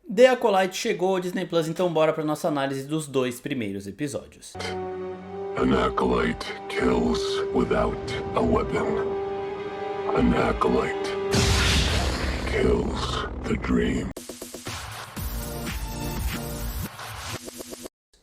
The Acolyte chegou ao Disney Plus, então bora pra nossa análise dos dois primeiros episódios. An acolyte kills without a weapon. An acolyte kills the dream.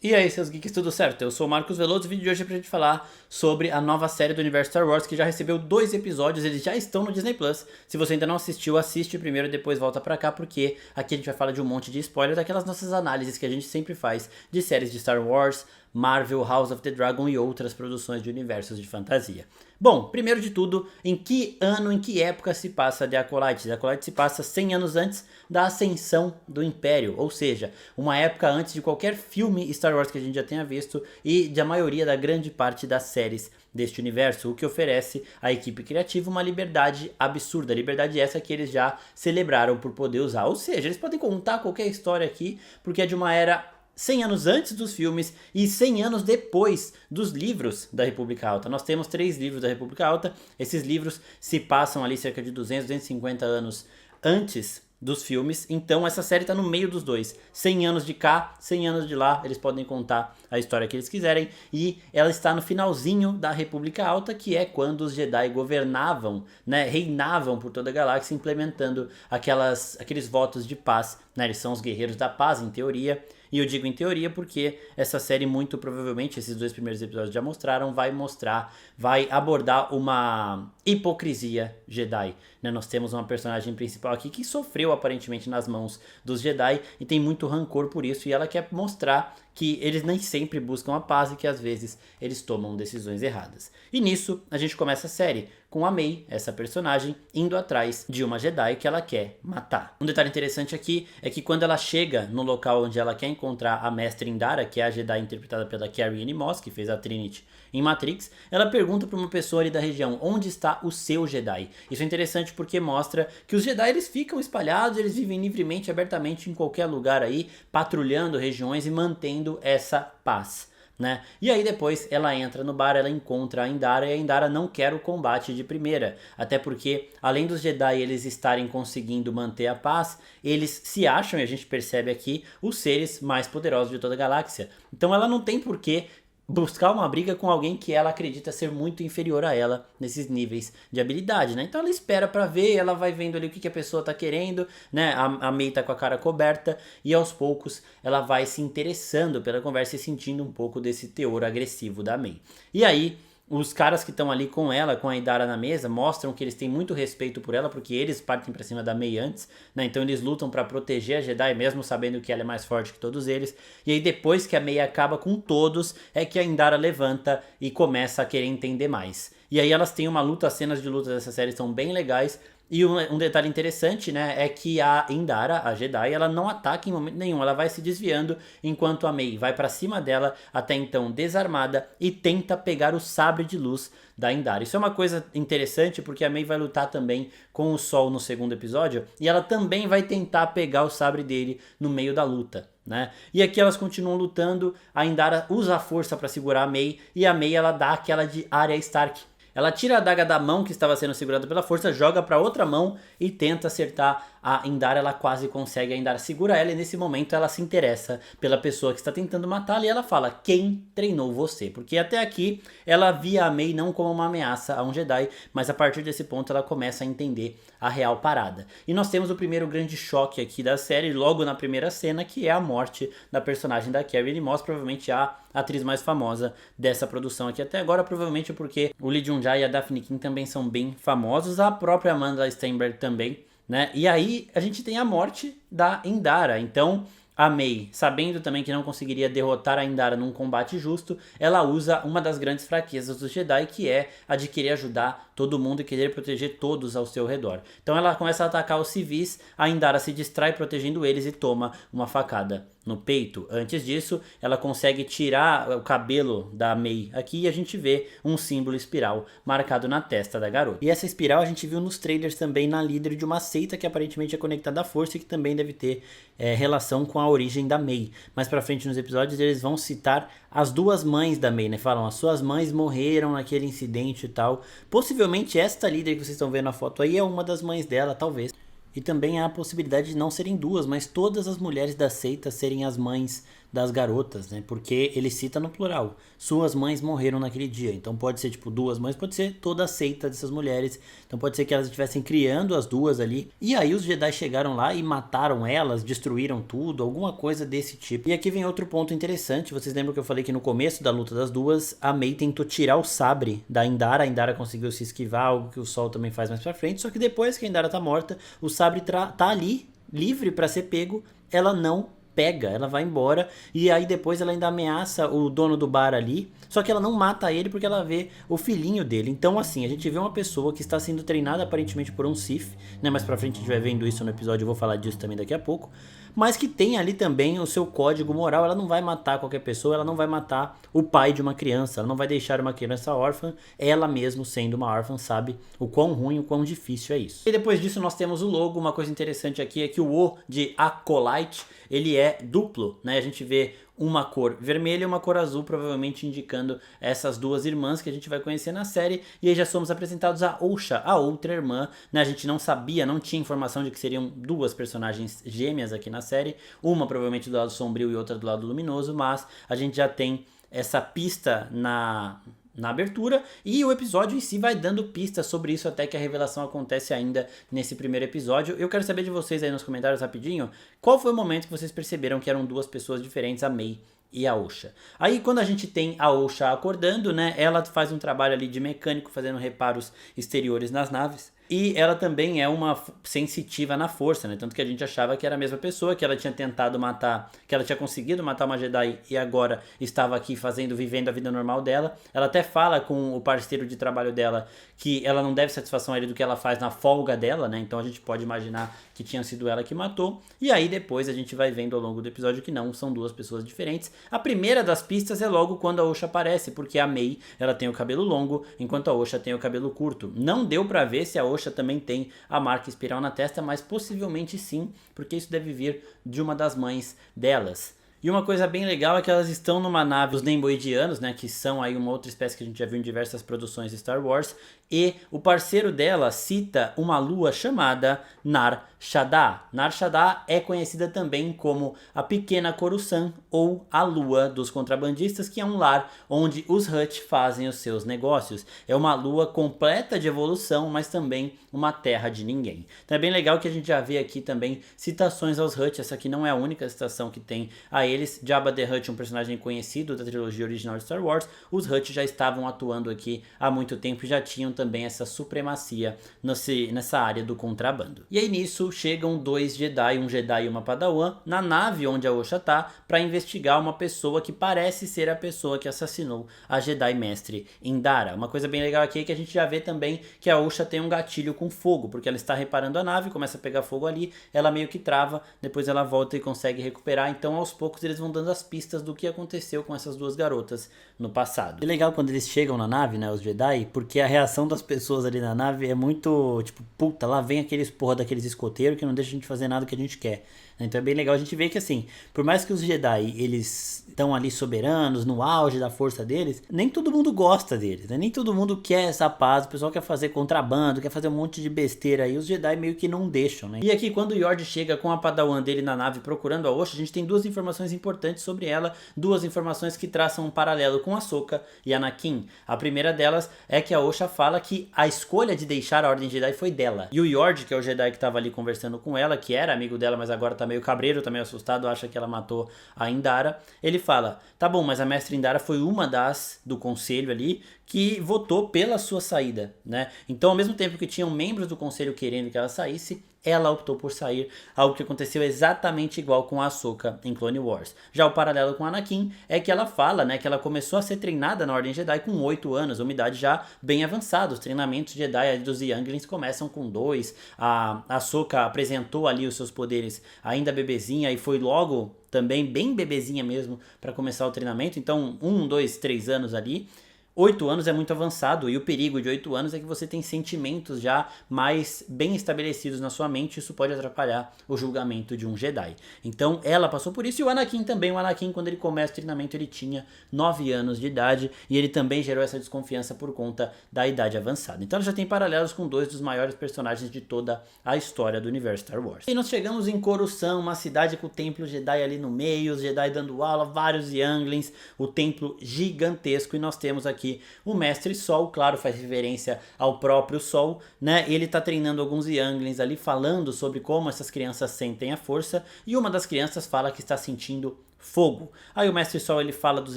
E aí, seus geeks, tudo certo? Eu sou o Marcos Veloso e o vídeo de hoje é pra gente falar sobre a nova série do universo Star Wars, que já recebeu 2 episódios, eles já estão no Disney Plus. Se você ainda não assistiu, assiste primeiro e depois volta pra cá, porque aqui a gente vai falar de um monte de spoiler daquelas nossas análises que a gente sempre faz de séries de Star Wars, Marvel, House of the Dragon e outras produções de universos de fantasia. Bom, primeiro de tudo, em que ano, em que época se passa The Acolyte? The Acolyte se passa 100 anos antes da ascensão do Império, ou seja, uma época antes de qualquer filme Star Wars que a gente já tenha visto e da maioria da grande parte das séries deste universo, o que oferece à equipe criativa uma liberdade absurda, liberdade essa que eles já celebraram por poder usar, ou seja, eles podem contar qualquer história aqui, porque é de uma era 100 anos antes dos filmes e 100 anos depois dos livros da República Alta. Nós temos 3 livros da República Alta. Esses livros se passam ali cerca de 200, 250 anos antes dos filmes. Então essa série está no meio dos dois. 100 anos de cá, 100 anos de lá. Eles podem contar a história que eles quiserem. E ela está no finalzinho da República Alta, que é quando os Jedi governavam, né, reinavam por toda a galáxia, implementando aqueles votos de paz. Né? Eles são os guerreiros da paz, em teoria. E eu digo em teoria porque essa série muito provavelmente, esses 2 primeiros episódios já mostraram, vai abordar uma hipocrisia Jedi. Né? Nós temos uma personagem principal aqui que sofreu aparentemente nas mãos dos Jedi e tem muito rancor por isso. E ela quer mostrar que eles nem sempre buscam a paz e que às vezes eles tomam decisões erradas. E nisso a gente começa a série com a Mei, essa personagem, indo atrás de uma Jedi que ela quer matar. Um detalhe interessante aqui é que quando ela chega no local onde ela quer encontrar a Mestre Indara, que é a Jedi interpretada pela Carrie-Anne Moss, que fez a Trinity em Matrix, ela pergunta para uma pessoa ali da região, onde está o seu Jedi? Isso é interessante porque mostra que os Jedi eles ficam espalhados, eles vivem livremente, abertamente em qualquer lugar aí, patrulhando regiões e mantendo essa paz. Né? E aí depois ela entra no bar, ela encontra a Indara e a Indara não quer o combate de primeira, até porque além dos Jedi eles estarem conseguindo manter a paz, eles se acham, e a gente percebe aqui, os seres mais poderosos de toda a galáxia. Então ela não tem porquê buscar uma briga com alguém que ela acredita ser muito inferior a ela nesses níveis de habilidade, né? Então ela espera pra ver, ela vai vendo ali o que a pessoa tá querendo, né? A Mei tá com a cara coberta e aos poucos ela vai se interessando pela conversa e sentindo um pouco desse teor agressivo da Mei. E aí os caras que estão ali com ela, com a Indara na mesa, mostram que eles têm muito respeito por ela, porque eles partem pra cima da Mei antes, né? Então eles lutam pra proteger a Jedi, mesmo sabendo que ela é mais forte que todos eles. E aí depois que a Mei acaba com todos, é que a Indara levanta e começa a querer entender mais. E aí elas têm uma luta, as cenas de luta dessa série são bem legais. E um detalhe interessante, né, é que a Indara, a Jedi, ela não ataca em momento nenhum, ela vai se desviando enquanto a Mei vai pra cima dela, até então desarmada, e tenta pegar o sabre de luz da Indara. Isso é uma coisa interessante porque a Mei vai lutar também com o Sol no segundo episódio, e ela também vai tentar pegar o sabre dele no meio da luta. Né? E aqui elas continuam lutando, a Indara usa a força para segurar a Mei, e a Mei ela dá aquela de Arya Stark. Ela tira a adaga da mão que estava sendo segurada pela força, joga para outra mão e tenta acertar a Indara. Ela quase consegue, a Indara segura ela e nesse momento ela se interessa pela pessoa que está tentando matá-la e ela fala, quem treinou você? Porque até aqui ela via a Mei não como uma ameaça a um Jedi, mas a partir desse ponto ela começa a entender a real parada. E nós temos o primeiro grande choque aqui da série, logo na primeira cena, que é a morte da personagem da Carrie-Anne Moss, provavelmente a atriz mais famosa dessa produção aqui até agora, provavelmente porque o Lee Jung-jae e a Daphne King também são bem famosos, a própria Amanda Stenberg também, né? E aí a gente tem a morte da Indara, então a Mei, sabendo também que não conseguiria derrotar a Indara num combate justo, ela usa uma das grandes fraquezas dos Jedi, que é a de querer ajudar todo mundo e querer proteger todos ao seu redor. Então ela começa a atacar os civis, a Indara se distrai protegendo eles e toma uma facada no peito. Antes disso, ela consegue tirar o cabelo da Mei aqui e a gente vê um símbolo espiral marcado na testa da garota. E essa espiral a gente viu nos trailers também na líder de uma seita que aparentemente é conectada à força e que também deve ter relação com a origem da Mei. Mais pra frente nos episódios eles vão citar as 2 mães da Mei, né? Falam, as suas mães morreram naquele incidente e tal. Possivelmente esta líder que vocês estão vendo na foto aí é uma das mães dela, talvez. E também há a possibilidade de não serem duas, mas todas as mulheres da seita serem as mães das garotas, né? Porque ele cita no plural. Suas mães morreram naquele dia. Então pode ser tipo duas mães, pode ser toda a seita dessas mulheres. Então pode ser que elas estivessem criando as duas ali. E aí os Jedi chegaram lá e mataram elas, destruíram tudo, alguma coisa desse tipo. E aqui vem outro ponto interessante. Vocês lembram que eu falei que no começo da luta das duas, a Mei tentou tirar o sabre da Indara. A Indara conseguiu se esquivar, algo que o Sol também faz mais pra frente. Só que depois que a Indara tá morta, o sabre tá ali, livre pra ser pego. Ela não pega, ela vai embora e aí depois ela ainda ameaça o dono do bar ali, só que ela não mata ele porque ela vê o filhinho dele. Então assim, a gente vê uma pessoa que está sendo treinada aparentemente por um Sith, né, mais pra frente a gente vai vendo isso no episódio, eu vou falar disso também daqui a pouco, mas que tem ali também o seu código moral. Ela não vai matar qualquer pessoa, ela não vai matar o pai de uma criança, ela não vai deixar uma criança órfã, ela mesmo sendo uma órfã sabe o quão ruim, o quão difícil é isso. E depois disso nós temos o logo. Uma coisa interessante aqui é que o O de Acolyte, ele é duplo, né? A gente vê uma cor vermelha e uma cor azul, provavelmente indicando essas duas irmãs que a gente vai conhecer na série. E aí já somos apresentados a Osha, a outra irmã, né? A gente não sabia, não tinha informação de que seriam duas personagens gêmeas aqui na série, uma provavelmente do lado sombrio e outra do lado luminoso, mas a gente já tem essa pista na abertura, e o episódio em si vai dando pistas sobre isso até que a revelação acontece ainda nesse primeiro episódio. Eu quero saber de vocês aí nos comentários rapidinho, qual foi o momento que vocês perceberam que eram duas pessoas diferentes, a Mei e a Osha. Aí quando a gente tem a Osha acordando, né, ela faz um trabalho ali de mecânico, fazendo reparos exteriores nas naves. E ela também é uma sensitiva na força, né? Tanto que a gente achava que era a mesma pessoa, que ela tinha tentado matar, que ela tinha conseguido matar uma Jedi e agora estava aqui vivendo a vida normal dela. Ela até fala com o parceiro de trabalho dela que ela não deve satisfação a ele do que ela faz na folga dela, né? Então a gente pode imaginar que tinha sido ela que matou. E aí depois a gente vai vendo ao longo do episódio que não, são duas pessoas diferentes. A primeira das pistas é logo quando a Osha aparece, porque a Mei, ela tem o cabelo longo, enquanto a Osha tem o cabelo curto. Não deu pra ver se a Osha também tem a marca espiral na testa, mas possivelmente sim, porque isso deve vir de uma das mães delas. E uma coisa bem legal é que elas estão numa nave dos Neimoidianos, né, que são aí uma outra espécie que a gente já viu em diversas produções de Star Wars, e o parceiro dela cita uma lua chamada Nar Shaddaa. Nar Shaddaa é conhecida também como a Pequena Coruscant ou a Lua dos Contrabandistas, que é um lar onde os Hutt fazem os seus negócios. É uma lua completa de evolução, mas também uma terra de ninguém. Então é bem legal que a gente já vê aqui também citações aos Hutt. Essa aqui não é a única citação que tem a eles. Jabba the Hutt, um personagem conhecido da trilogia original de Star Wars. Os Hutt já estavam atuando aqui há muito tempo e já tinham também essa supremacia nessa área do contrabando. E aí nisso chegam dois Jedi, um Jedi e uma Padawan, na nave onde a Osha tá, para investigar uma pessoa que parece ser a pessoa que assassinou a Jedi Mestre Indara. Uma coisa bem legal aqui é que a gente já vê também que a Osha tem um gatilho com fogo, porque ela está reparando a nave, começa a pegar fogo ali, ela meio que trava, depois ela volta e consegue recuperar. Então aos poucos eles vão dando as pistas do que aconteceu com essas duas garotas no passado. É legal quando eles chegam na nave, né, os Jedi, porque a reação das pessoas ali na nave é muito, tipo, puta, lá vem aqueles porra daqueles escoteiros que não deixa a gente fazer nada que a gente quer. Então é bem legal a gente ver que assim, por mais que os Jedi, eles estão ali soberanos, no auge da força deles, nem todo mundo gosta deles, né? Nem todo mundo quer essa paz, o pessoal quer fazer contrabando, quer fazer um monte de besteira aí, os Jedi meio que não deixam, né? E aqui quando o Yordi chega com a Padawan dele na nave procurando a Osha, a gente tem duas informações importantes sobre ela, duas informações que traçam um paralelo com Ahsoka e Anakin. A primeira delas é que a Osha fala que a escolha de deixar a Ordem Jedi foi dela. E o Yordi, que é o Jedi que estava ali conversando com ela, que era amigo dela, mas agora tá meio cabreiro, tá meio assustado, acha que ela matou a Indara, ele fala, tá bom, mas a Mestre Indara foi uma das do conselho ali que votou pela sua saída, né? Então ao mesmo tempo que tinham membros do conselho querendo que ela saísse, ela optou por sair, algo que aconteceu exatamente igual com a Ahsoka em Clone Wars. Já o paralelo com a Anakin é que ela fala, né, que ela começou a ser treinada na Ordem Jedi com 8 anos, uma idade já bem avançada. Os treinamentos Jedi dos Younglings começam com 2, a Ahsoka apresentou ali os seus poderes ainda bebezinha e foi logo também bem bebezinha mesmo para começar o treinamento, então 1, 2, 3 anos ali. 8 anos é muito avançado e o perigo de 8 anos é que você tem sentimentos já mais bem estabelecidos na sua mente, isso pode atrapalhar o julgamento de um Jedi. Então ela passou por isso e o Anakin também. O Anakin, quando ele começa o treinamento, ele tinha 9 anos de idade e ele também gerou essa desconfiança por conta da idade avançada. Então ela já tem paralelos com 2 dos maiores personagens de toda a história do universo Star Wars. E nós chegamos em Coruscant, uma cidade com o templo Jedi ali no meio, os Jedi dando aula, vários Younglings, o templo gigantesco, e nós temos aqui o Mestre Sol, claro, faz referência ao próprio Sol, né? Ele tá treinando alguns Younglings ali, falando sobre como essas crianças sentem a força, e uma das crianças fala que está sentindo fogo. Aí o Mestre Sol ele fala dos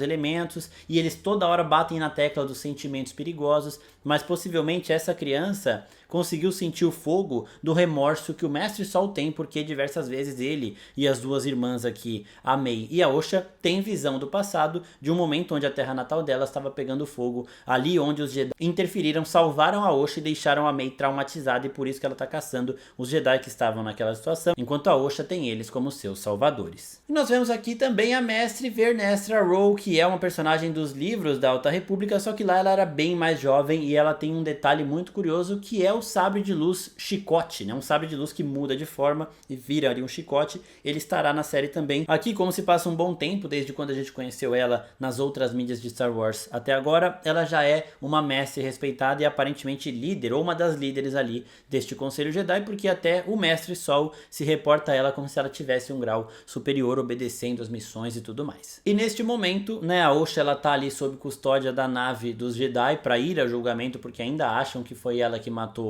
elementos e eles toda hora batem na tecla dos sentimentos perigosos, mas possivelmente essa criança conseguiu sentir o fogo do remorso que o Mestre Sol tem, porque diversas vezes ele e as duas irmãs aqui, a Mei e a Osha, têm visão do passado de um momento onde a terra natal dela estava pegando fogo, ali onde os Jedi interferiram, salvaram a Osha e deixaram a Mei traumatizada, e por isso que ela está caçando os Jedi que estavam naquela situação, enquanto a Osha tem eles como seus salvadores. E nós vemos aqui também a Mestre Vernestra Rwoh, que é uma personagem dos livros da Alta República, só que lá ela era bem mais jovem e ela tem um detalhe muito curioso, que é o sabre de luz chicote, né? Um sabre de luz que muda de forma e vira ali um chicote. Ele estará na série também. Aqui, como se passa um bom tempo, desde quando a gente conheceu ela nas outras mídias de Star Wars até agora, ela já é uma mestre respeitada e aparentemente líder, ou uma das líderes ali deste Conselho Jedi, porque até o Mestre Sol se reporta a ela como se ela tivesse um grau superior, obedecendo as missões e tudo mais. E neste momento, né, a Osha ela tá ali sob custódia da nave dos Jedi para ir ao julgamento, porque ainda acham que foi ela que matou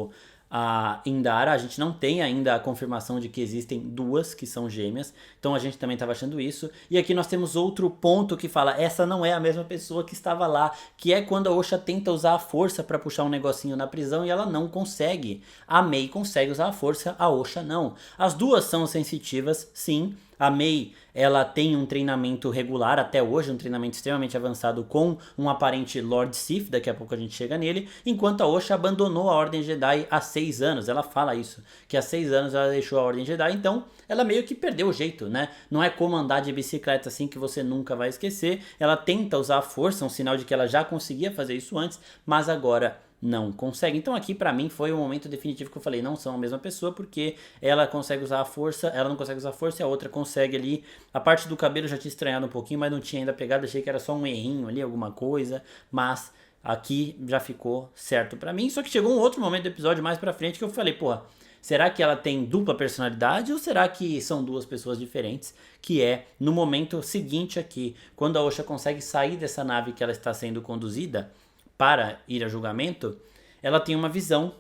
a Indara. A gente não tem ainda a confirmação de que existem duas que são gêmeas, então a gente também estava achando isso. E aqui nós temos outro ponto que fala, essa não é a mesma pessoa que estava lá, que é quando a Osha tenta usar a força para puxar um negocinho na prisão e ela não consegue. A Mei consegue usar a força, a Osha não. As duas são sensitivas, sim. A Mei, ela tem um treinamento regular até hoje, um treinamento extremamente avançado com um aparente Lord Sith, daqui a pouco a gente chega nele, enquanto a Osha abandonou a Ordem Jedi há 6 anos, ela fala isso, que há 6 anos ela deixou a Ordem Jedi, então ela meio que perdeu o jeito, né? Não é como andar de bicicleta assim que você nunca vai esquecer, ela tenta usar a força, um sinal de que ela já conseguia fazer isso antes, mas agora não consegue. Então aqui pra mim foi o momento definitivo que eu falei, não são a mesma pessoa, porque ela consegue usar a força, ela não consegue usar a força e a outra consegue ali. A parte do cabelo eu já tinha estranhado um pouquinho, mas não tinha ainda pegado, achei que era só um errinho ali, alguma coisa, mas aqui já ficou certo pra mim. Só que chegou um outro momento do episódio mais pra frente que eu falei, porra, será que ela tem dupla personalidade ou será que são duas pessoas diferentes? Que é no momento seguinte aqui, quando a Osha consegue sair dessa nave que ela está sendo conduzida para ir a julgamento, ela tem uma visão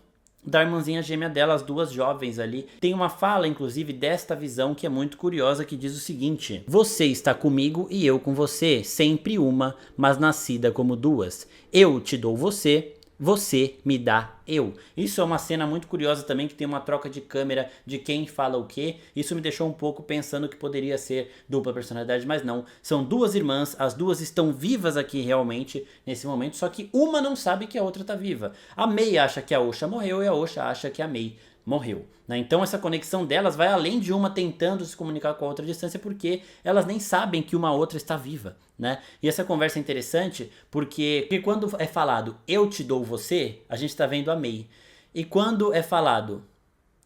da irmãzinha gêmea dela, as duas jovens ali. Tem uma fala, inclusive, desta visão que é muito curiosa, que diz o seguinte: você está comigo e eu com você, sempre uma, mas nascida como duas. Eu te dou você, você me dá eu. Isso é uma cena muito curiosa também, que tem uma troca de câmera de quem fala o quê. Isso me deixou um pouco pensando que poderia ser dupla personalidade, mas não. São duas irmãs, as duas estão vivas aqui realmente nesse momento, só que uma não sabe que a outra tá viva. A Mei acha que a Osha morreu e a Osha acha que a Mei morreu, né? Então essa conexão delas vai além de uma tentando se comunicar com a outra à distância, porque elas nem sabem que uma outra está viva, né? E essa conversa é interessante porque quando é falado eu te dou você, a gente está vendo a Mei. E quando é falado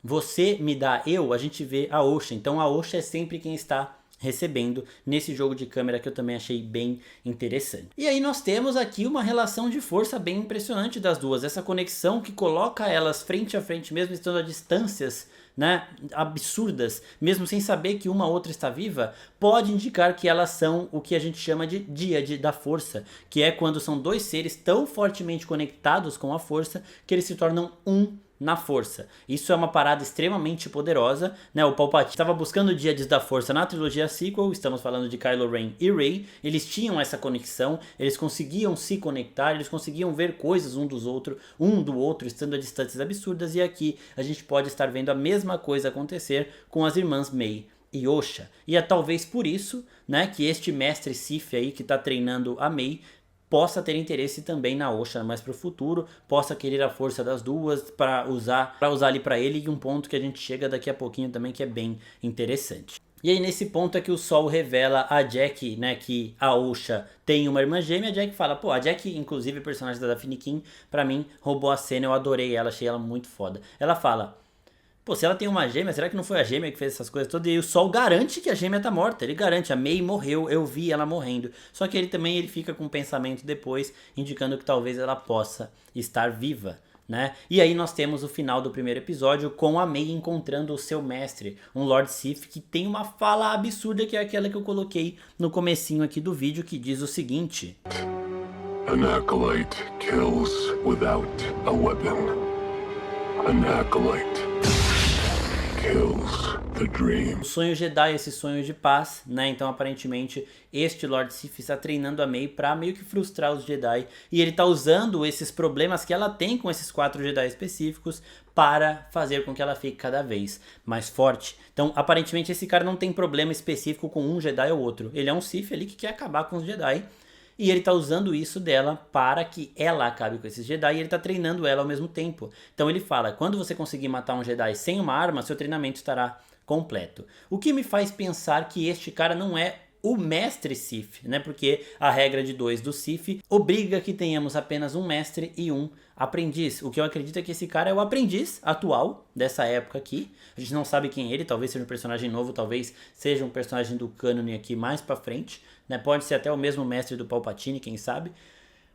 você me dá eu, a gente vê a Osha. Então a Osha é sempre quem está recebendo nesse jogo de câmera, que eu também achei bem interessante. E aí nós temos aqui uma relação de força bem impressionante das duas, essa conexão que coloca elas frente a frente, mesmo estando a distâncias, né, absurdas, mesmo sem saber que uma outra está viva, pode indicar que elas são o que a gente chama de díade da força, que é quando são dois seres tão fortemente conectados com a força que eles se tornam um na força. Isso é uma parada extremamente poderosa, né? O Palpatine estava buscando díades da força na trilogia sequel, estamos falando de Kylo Ren e Rey, eles tinham essa conexão, eles conseguiam se conectar, eles conseguiam ver coisas um do outro, estando a distâncias absurdas, e aqui a gente pode estar vendo a mesma coisa acontecer com as irmãs Mei e Osha. E é talvez por isso, né, que este mestre Sith aí que está treinando a Mei possa ter interesse também na Osha mais para o futuro, possa querer a força das duas para usar ali para ele, e um ponto que a gente chega daqui a pouquinho também que é bem interessante. E aí nesse ponto é que o Sol revela a Jack, né, que a Osha tem uma irmã gêmea. A Jack fala, pô, a Jack, inclusive, personagem da Daphne King, pra mim, roubou a cena, eu adorei ela, achei ela muito foda. Ela fala, pô, se ela tem uma gêmea, será que não foi a gêmea que fez essas coisas todas? E o Sol garante que a gêmea tá morta, ele garante, a May morreu, eu vi ela morrendo. Só que ele fica com um pensamento depois, indicando que talvez ela possa estar viva. Né? E aí nós temos o final do primeiro episódio com a May encontrando o seu mestre, um Lord Sif que tem uma fala absurda que é aquela que eu coloquei no comecinho aqui do vídeo, que diz o seguinte: An acolyte kills without a weapon. An acolyte kills the dream. O sonho Jedi, esse sonho de paz, né? Então aparentemente este Lord Sif está treinando a May pra meio que frustrar os Jedi. E ele tá usando esses problemas que ela tem com esses 4 Jedi específicos para fazer com que ela fique cada vez mais forte. Então aparentemente esse cara não tem problema específico com um Jedi ou outro. Ele é um Sith ali que quer acabar com os Jedi. E ele tá usando isso dela para que ela acabe com esses Jedi, e ele tá treinando ela ao mesmo tempo. Então ele fala, quando você conseguir matar um Jedi sem uma arma, seu treinamento estará completo. O que me faz pensar que este cara não é o mestre Sith, né? Porque a regra de 2 do Sith obriga que tenhamos apenas um mestre e um aprendiz. O que eu acredito é que esse cara é o aprendiz atual dessa época aqui. A gente não sabe quem é ele, talvez seja um personagem novo, talvez seja um personagem do cânone aqui mais pra frente, né? Pode ser até o mesmo mestre do Palpatine, quem sabe.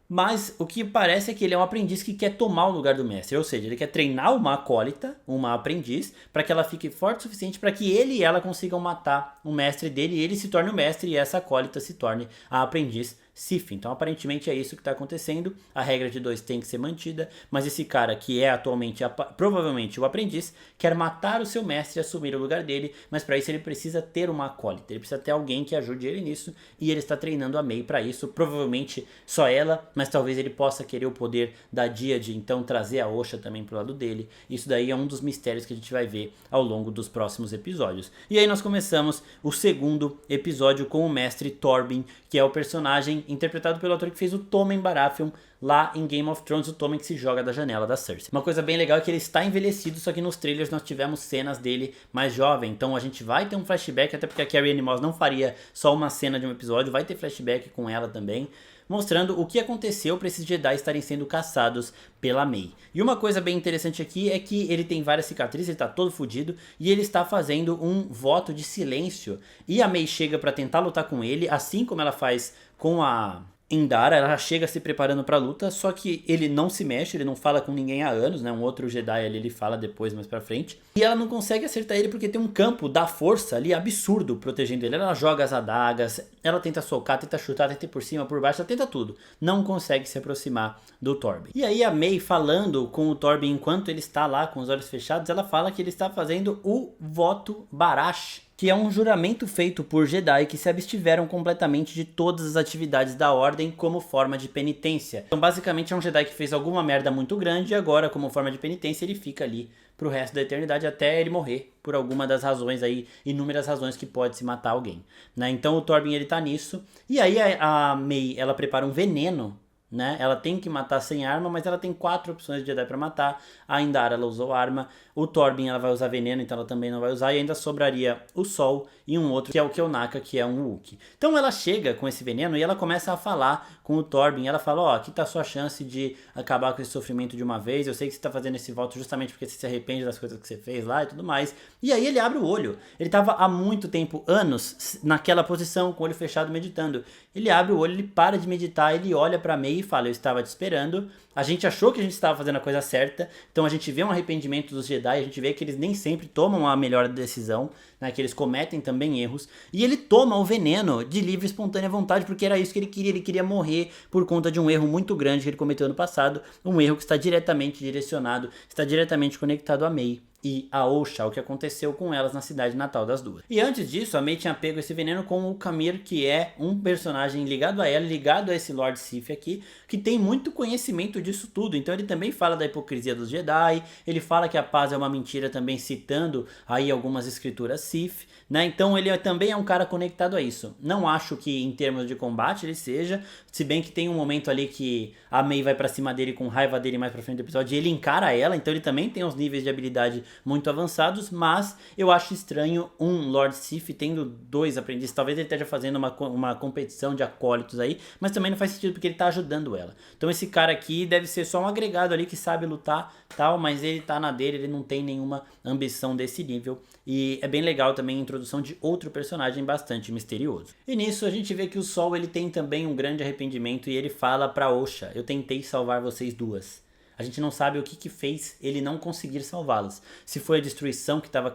Mas o que parece é que ele é um aprendiz que quer tomar o lugar do mestre, ou seja, ele quer treinar uma acólita, uma aprendiz, para que ela fique forte o suficiente para que ele e ela consigam matar o mestre dele, e ele se torne o mestre e essa acólita se torne a aprendiz Sith. Então aparentemente é isso que está acontecendo, a regra de 2 tem que ser mantida, mas esse cara que é atualmente provavelmente o aprendiz, quer matar o seu mestre e assumir o lugar dele, mas para isso ele precisa ter uma acólita, ele precisa ter alguém que ajude ele nisso, e ele está treinando a May para isso, provavelmente só ela, mas talvez ele possa querer o poder da Díade, então trazer a Osha também pro lado dele. Isso daí é um dos mistérios que a gente vai ver ao longo dos próximos episódios. E aí nós começamos o segundo episódio com o mestre Torbin, que é o personagem interpretado pelo ator que fez o Tommen Baratheon lá em Game of Thrones, o Tommen que se joga da janela da Cersei. Uma coisa bem legal é que ele está envelhecido, só que nos trailers nós tivemos cenas dele mais jovem, então a gente vai ter um flashback, até porque a Carrie Ann Moss não faria só uma cena de um episódio, vai ter flashback com ela também, mostrando o que aconteceu para esses Jedi estarem sendo caçados pela May. E uma coisa bem interessante aqui é que ele tem várias cicatrizes, ele tá todo fodido, e ele está fazendo um voto de silêncio. E a May chega para tentar lutar com ele, assim como ela faz com a Indara, ela chega se preparando pra luta, só que ele não se mexe, ele não fala com ninguém há anos, né? Um outro Jedi ali, ele fala depois, mais pra frente. E ela não consegue acertar ele porque tem um campo da força ali absurdo protegendo ele. Ela joga as adagas, ela tenta socar, tenta chutar, tenta ir por cima, por baixo, ela tenta tudo. Não consegue se aproximar do Torbin. E aí a May falando com o Torbin enquanto ele está lá com os olhos fechados, ela fala que ele está fazendo o voto Barash, que é um juramento feito por Jedi que se abstiveram completamente de todas as atividades da Ordem como forma de penitência. Então basicamente é um Jedi que fez alguma merda muito grande e agora, como forma de penitência, ele fica ali pro resto da eternidade até ele morrer, por alguma das razões aí, inúmeras razões que pode se matar alguém, né? Então o Torbin ele tá nisso, e aí a May, ela prepara um veneno, né? Ela tem que matar sem arma, mas ela tem 4 opções de Jedi pra matar. A Indara, ela usou arma. O Torbin, ela vai usar veneno, então ela também não vai usar. E ainda sobraria o Sol e um outro, que é o Keonaka, que é um Wookiee. Então ela chega com esse veneno e ela começa a falar com o Torbin. Ela fala, ó, aqui tá a sua chance de acabar com esse sofrimento de uma vez. Eu sei que você tá fazendo esse voto justamente porque você se arrepende das coisas que você fez lá e tudo mais. E aí ele abre o olho. Ele tava há muito tempo, anos, naquela posição, com o olho fechado, meditando. Ele abre o olho, ele para de meditar, ele olha pra May e fala, eu estava te esperando. A gente achou que a gente estava fazendo a coisa certa, então a gente vê um arrependimento dos Jedi, a gente vê que eles nem sempre tomam a melhor decisão, né, que eles cometem também erros, e ele toma o veneno de livre e espontânea vontade, porque era isso que ele queria morrer por conta de um erro muito grande que ele cometeu no passado, um erro que está diretamente direcionado, está diretamente conectado a May e a Osha, o que aconteceu com elas na cidade natal das duas. E antes disso, a May tinha pego esse veneno com o Kamir, que é um personagem ligado a ela, ligado a esse Lord Sif aqui, que tem muito conhecimento disso tudo. Então ele também fala da hipocrisia dos Jedi, ele fala que a paz é uma mentira também, citando aí algumas escrituras Sith, né? Então ele também é um cara conectado a isso. Não acho que em termos de combate ele seja, se bem que tem um momento ali que a May vai pra cima dele com raiva dele mais pra frente do episódio e ele encara ela, então ele também tem os níveis de habilidade muito avançados, mas eu acho estranho um Lord Sif tendo 2 aprendizes. Talvez ele esteja fazendo uma competição de acólitos aí, mas também não faz sentido porque ele tá ajudando ela. Então esse cara aqui deve ser só um agregado ali que sabe lutar, tal, mas ele tá na dele, ele não tem nenhuma ambição desse nível. E é bem legal também a introdução de outro personagem bastante misterioso. E nisso a gente vê que o Sol ele tem também um grande arrependimento e ele fala pra Osha: eu tentei salvar vocês duas. A gente não sabe o que fez ele não conseguir salvá-las. Se foi a destruição que estava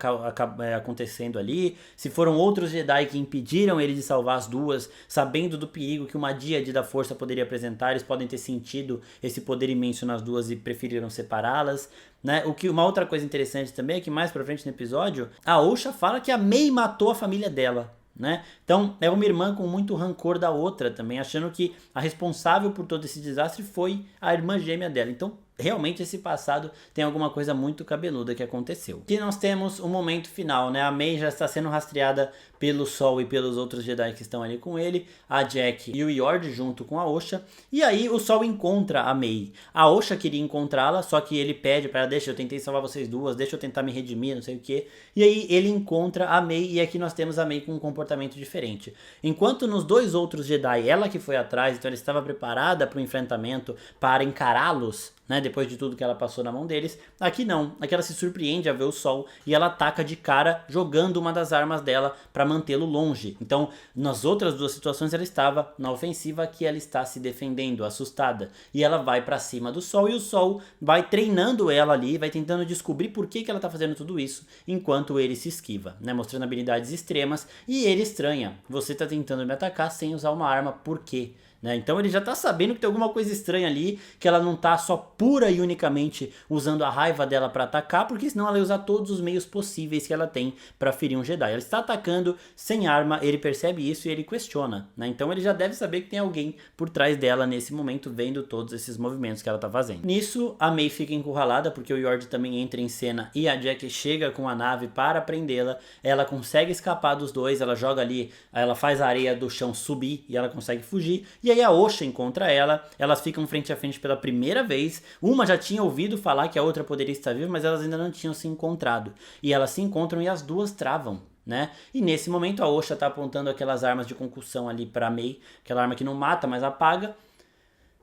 acontecendo ali, se foram outros Jedi que impediram ele de salvar as duas, sabendo do perigo que uma díade da força poderia apresentar, eles podem ter sentido esse poder imenso nas duas e preferiram separá-las. Né? Uma outra coisa interessante também é que mais pra frente no episódio, a Osha fala que a Mei matou a família dela. Né? Então é uma irmã com muito rancor da outra também, achando que a responsável por todo esse desastre foi a irmã gêmea dela. Então realmente esse passado tem alguma coisa muito cabeluda que aconteceu. E nós temos o momento final, né? A Mei já está sendo rastreada pelo Sol e pelos outros Jedi que estão ali com ele, a Jack e o Yord junto com a Osha, e aí o Sol encontra a Mei. A Osha queria encontrá-la, só que ele pede para ela: deixa, eu tentei salvar vocês duas, deixa eu tentar me redimir, não sei o que. E aí ele encontra a Mei, e aqui nós temos a Mei com um comportamento diferente. Enquanto nos 2 outros Jedi, ela que foi atrás, então ela estava preparada para o enfrentamento, para encará-los, né, depois de tudo que ela passou na mão deles, aqui não. Aqui ela se surpreende a ver o Sol e ela ataca de cara, jogando uma das armas dela para mantê-lo longe. Então, nas outras 2 situações ela estava na ofensiva, aqui ela está se defendendo, assustada. E ela vai para cima do Sol e o Sol vai treinando ela ali, vai tentando descobrir por que ela está fazendo tudo isso, enquanto ele se esquiva, né, mostrando habilidades extremas. E ele estranha: você está tentando me atacar sem usar uma arma, por quê? Né? Então ele já tá sabendo que tem alguma coisa estranha ali, que ela não tá só pura e unicamente usando a raiva dela para atacar, porque senão ela ia usar todos os meios possíveis que ela tem para ferir um Jedi. Ela está atacando sem arma, ele percebe isso e ele questiona, né? Então ele já deve saber que tem alguém por trás dela nesse momento, vendo todos esses movimentos que ela tá fazendo. Nisso, a Mei fica encurralada, porque o Yord também entra em cena e a Jack chega com a nave para prendê-la. Ela consegue escapar dos dois, ela joga ali, ela faz a areia do chão subir e ela consegue fugir. E aí a Osha encontra ela, elas ficam frente a frente pela primeira vez. Uma já tinha ouvido falar que a outra poderia estar viva, mas elas ainda não tinham se encontrado. E elas se encontram e as duas travam, né? E nesse momento a Osha tá apontando aquelas armas de concussão ali pra Mei, aquela arma que não mata, mas apaga.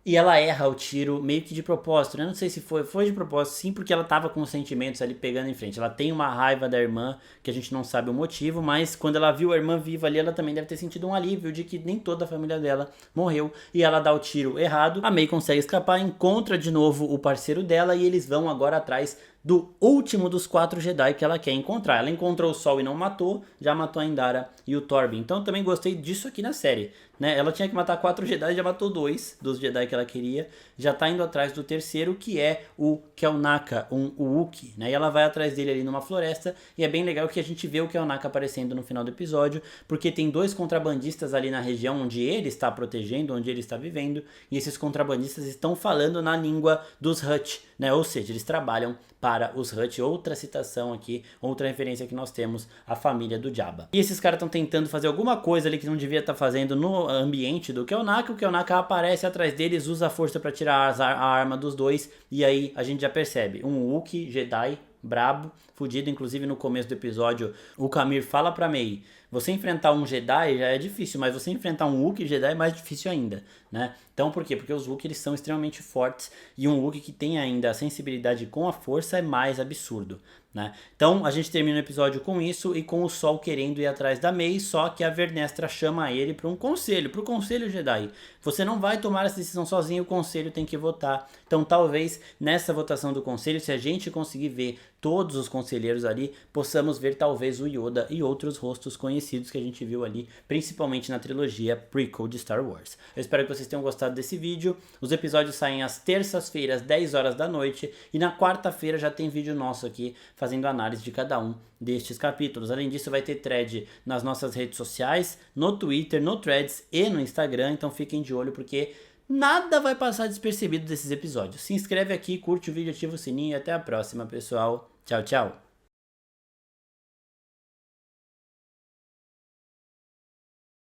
E ela erra o tiro meio que de propósito, né? Não sei se foi de propósito, sim, porque ela tava com os sentimentos ali pegando em frente. Ela tem uma raiva da irmã, que a gente não sabe o motivo, mas quando ela viu a irmã viva ali, ela também deve ter sentido um alívio de que nem toda a família dela morreu. E ela dá o tiro errado, a Mei consegue escapar, encontra de novo o parceiro dela e eles vão agora atrás do último dos 4 Jedi que ela quer encontrar. Ela encontrou o Sol e não matou, já matou a Indara e o Torben. Então também gostei disso aqui na série, né? Ela tinha que matar 4 Jedi, já matou 2 dos Jedi que ela queria. Já tá indo atrás do terceiro, que é o Kelnaka, um Wookiee, né? E ela vai atrás dele ali numa floresta, e é bem legal que a gente vê o Kelnaka aparecendo no final do episódio, porque tem 2 contrabandistas ali na região onde ele está protegendo, onde ele está vivendo, e esses contrabandistas estão falando na língua dos Hutt, né? Ou seja, eles trabalham para os Hutt. Outra citação aqui, outra referência que nós temos, a família do Jabba. E esses caras estão tentando fazer alguma coisa ali que não devia estar fazendo no ambiente do Kelnaka. O Kelnaka aparece atrás deles, usa a força para tirar a arma dos dois, e aí a gente já percebe um Wookiee Jedi brabo, fudido. Inclusive no começo do episódio o Kamir fala pra Mei: você enfrentar um Jedi já é difícil, mas você enfrentar um Wookiee Jedi é mais difícil ainda, né? Então por quê? Porque os Wookiee eles são extremamente fortes, e um Wookiee que tem ainda a sensibilidade com a força é mais absurdo, né? Então a gente termina o episódio com isso, e com o Sol querendo ir atrás da Mei, só que a Vernestra chama ele para um conselho, pro conselho Jedi. Você não vai tomar essa decisão sozinho, o conselho tem que votar. Então talvez nessa votação do conselho, se a gente conseguir ver todos os conselheiros ali, possamos ver talvez o Yoda e outros rostos conhecidos que a gente viu ali, principalmente na trilogia prequel de Star Wars. Eu espero que vocês tenham gostado desse vídeo. Os episódios saem às terças-feiras, 10 horas da noite, e na quarta-feira já tem vídeo nosso aqui, fazendo análise de cada um destes capítulos. Além disso, vai ter thread nas nossas redes sociais, no Twitter, no Threads e no Instagram, então fiquem de olho, porque nada vai passar despercebido desses episódios. Se inscreve aqui, curte o vídeo, ativa o sininho, e até a próxima, pessoal. Tchau, tchau.